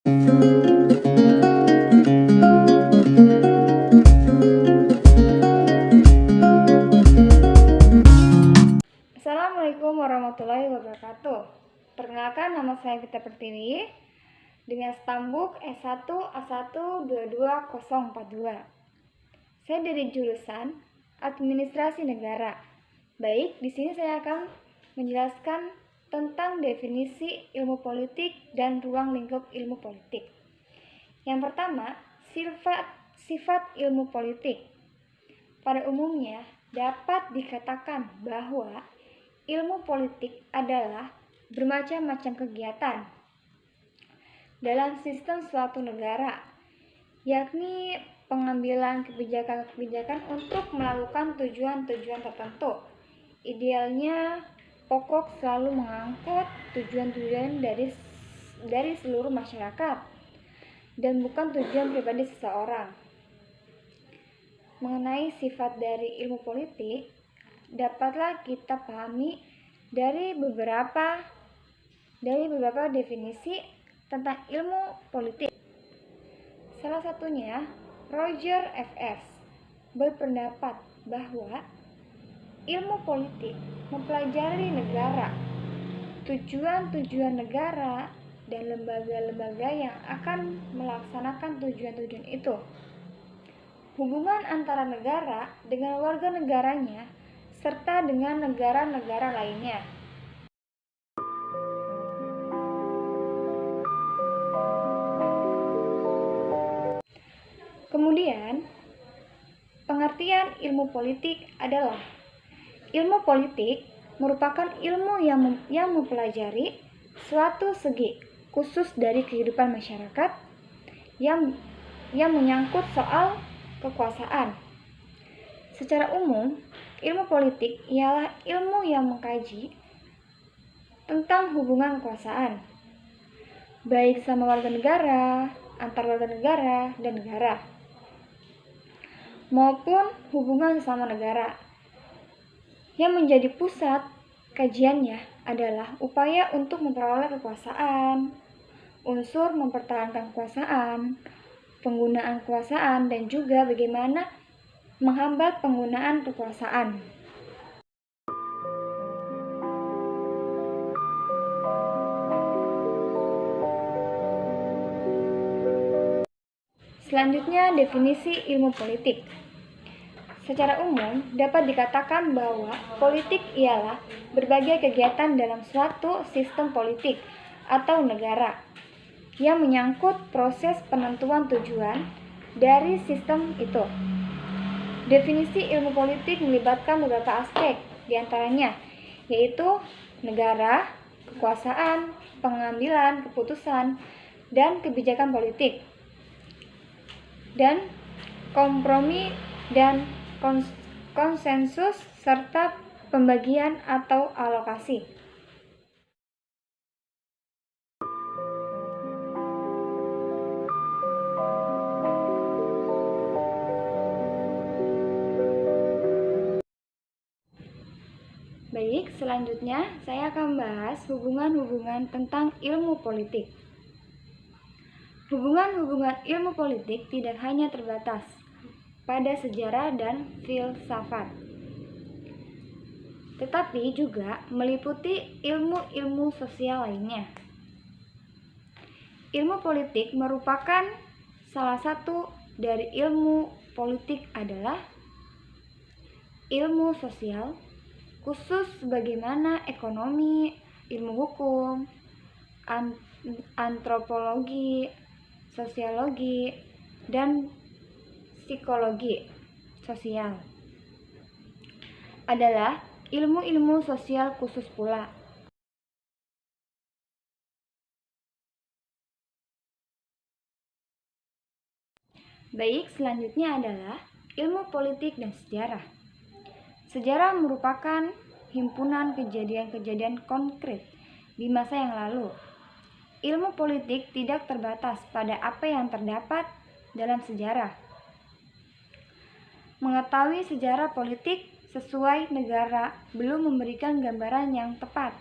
Assalamualaikum warahmatullahi wabarakatuh. Perkenalkan, nama saya Gita Pertiwi dengan stambuk S1A1222042. Saya dari jurusan Administrasi Negara. Baik, di sini saya akan menjelaskan tentang definisi ilmu politik dan ruang lingkup ilmu politik. Yang pertama, sifat ilmu politik. Pada umumnya dapat dikatakan bahwa ilmu politik adalah bermacam-macam kegiatan dalam sistem suatu negara, yakni pengambilan kebijakan-kebijakan untuk melakukan tujuan-tujuan tertentu. Idealnya, pokok selalu mengangkut tujuan-tujuan dari seluruh masyarakat dan bukan tujuan pribadi seseorang. Mengenai sifat dari ilmu politik, dapatlah kita pahami dari beberapa definisi tentang ilmu politik. Salah satunya, Roger F.S. berpendapat bahwa ilmu politik mempelajari negara, tujuan-tujuan negara, dan lembaga-lembaga yang akan melaksanakan tujuan-tujuan itu. Hubungan antara negara dengan warga negaranya serta dengan negara-negara lainnya. Kemudian, pengertian ilmu politik adalah ilmu politik merupakan ilmu yang mempelajari suatu segi khusus dari kehidupan masyarakat yang menyangkut soal kekuasaan. Secara umum, ilmu politik ialah ilmu yang mengkaji tentang hubungan kekuasaan, baik sama warga negara, antar warga negara dan negara, maupun hubungan sama negara. Yang menjadi pusat kajiannya adalah upaya untuk memperoleh kekuasaan, unsur mempertahankan kekuasaan, penggunaan kekuasaan, dan juga bagaimana menghambat penggunaan kekuasaan. Selanjutnya, definisi ilmu politik. Secara umum, dapat dikatakan bahwa politik ialah berbagai kegiatan dalam suatu sistem politik atau negara yang menyangkut proses penentuan tujuan dari sistem itu. Definisi ilmu politik melibatkan beberapa aspek, diantaranya yaitu negara, kekuasaan, pengambilan keputusan, dan kebijakan politik, dan kompromi dan konsensus serta pembagian atau alokasi. Baik, selanjutnya saya akan membahas hubungan-hubungan tentang ilmu politik. Hubungan-hubungan ilmu politik tidak hanya terbatas pada sejarah dan filsafat, tetapi juga meliputi ilmu-ilmu sosial lainnya. Ilmu politik merupakan salah satu dari ilmu politik adalah ilmu sosial, khusus bagaimana ekonomi, ilmu hukum, antropologi, sosiologi, dan psikologi sosial adalah ilmu-ilmu sosial khusus pula. Baik, selanjutnya adalah ilmu politik dan sejarah. Sejarah merupakan himpunan kejadian-kejadian konkret di masa yang lalu. Ilmu politik tidak terbatas pada apa yang terdapat dalam sejarah. Mengetahui sejarah politik sesuai negara belum memberikan gambaran yang tepat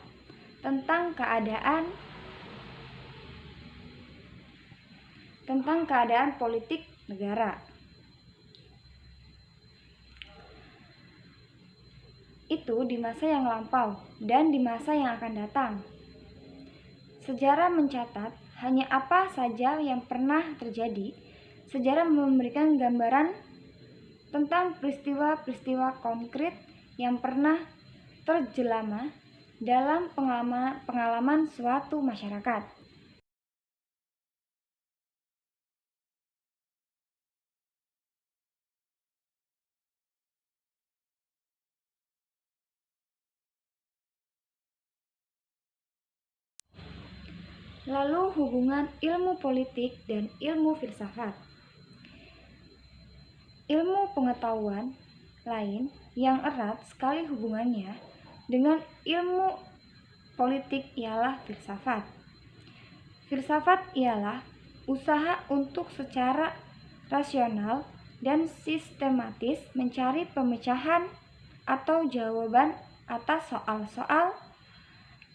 tentang keadaan tentang keadaan politik negara. Itu di masa yang lampau dan di masa yang akan datang. Sejarah mencatat hanya apa saja yang pernah terjadi. Sejarah memberikan gambaran tentang peristiwa-peristiwa konkret yang pernah terjelama dalam pengalaman suatu masyarakat. Lalu hubungan ilmu politik dan ilmu filsafat. Ilmu pengetahuan lain yang erat sekali hubungannya dengan ilmu politik ialah filsafat. Filsafat ialah usaha untuk secara rasional dan sistematis mencari pemecahan atau jawaban atas soal-soal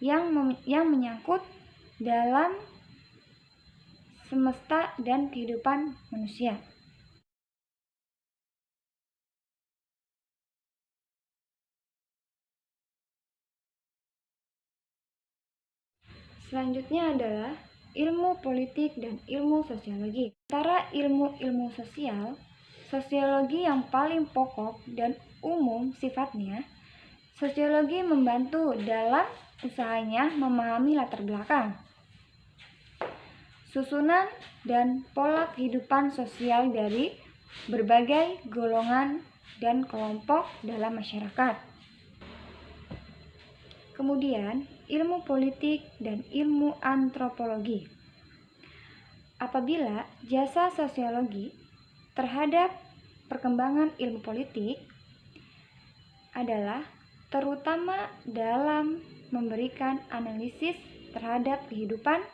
yang menyangkut dalam semesta dan kehidupan manusia. Selanjutnya adalah ilmu politik dan ilmu sosiologi. Antara ilmu-ilmu sosial, sosiologi yang paling pokok dan umum sifatnya, sosiologi membantu dalam usahanya memahami latar belakang, susunan dan pola kehidupan sosial dari berbagai golongan dan kelompok dalam masyarakat. Kemudian, ilmu politik dan ilmu antropologi. Apabila jasa sosiologi terhadap perkembangan ilmu politik adalah terutama dalam memberikan analisis terhadap kehidupan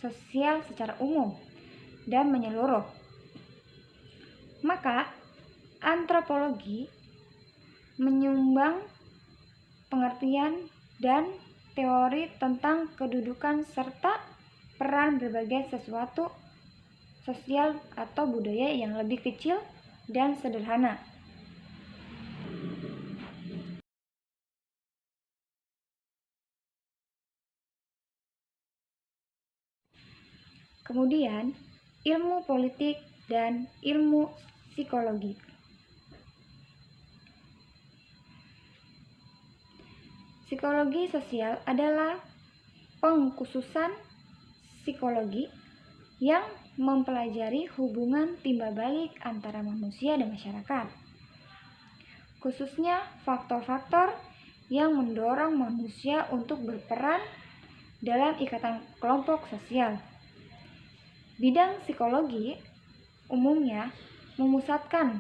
sosial secara umum dan menyeluruh. Maka, antropologi menyumbang pengertian dan teori tentang kedudukan serta peran berbagai sesuatu sosial atau budaya yang lebih kecil dan sederhana. Kemudian, ilmu politik dan ilmu psikologi. Psikologi sosial adalah pengkhususan psikologi yang mempelajari hubungan timbal balik antara manusia dan masyarakat, khususnya faktor-faktor yang mendorong manusia untuk berperan dalam ikatan kelompok sosial. Bidang psikologi umumnya memusatkan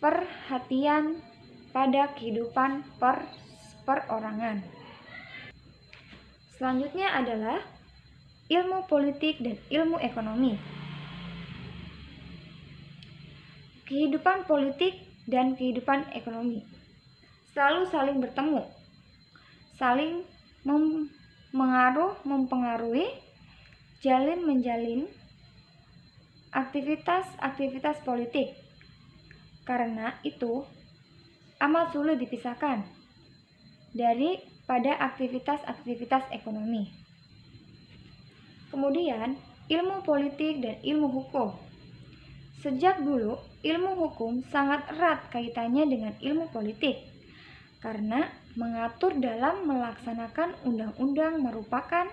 perhatian pada kehidupan perorangan. Selanjutnya adalah ilmu politik dan ilmu ekonomi. Kehidupan politik dan kehidupan ekonomi selalu saling bertemu, saling mempengaruhi, menjalin aktivitas politik. Karena itu amat sulit dipisahkan daripada aktivitas ekonomi. Kemudian, ilmu politik dan ilmu hukum. Sejak dulu, ilmu hukum sangat erat kaitannya dengan ilmu politik, karena mengatur dalam melaksanakan undang-undang merupakan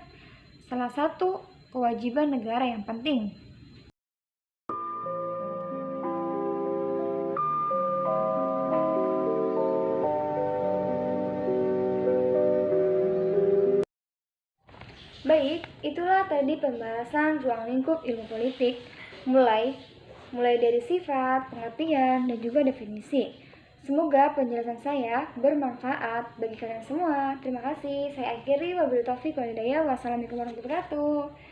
salah satu kewajiban negara yang penting. Baik, itulah tadi pembahasan ruang lingkup ilmu politik, mulai dari sifat, pengertian, dan juga definisi. Semoga penjelasan saya bermanfaat bagi kalian semua. Terima kasih. Saya akhiri, wabillahi taufiq wal hidayah. Wassalamualaikum warahmatullahi wabarakatuh.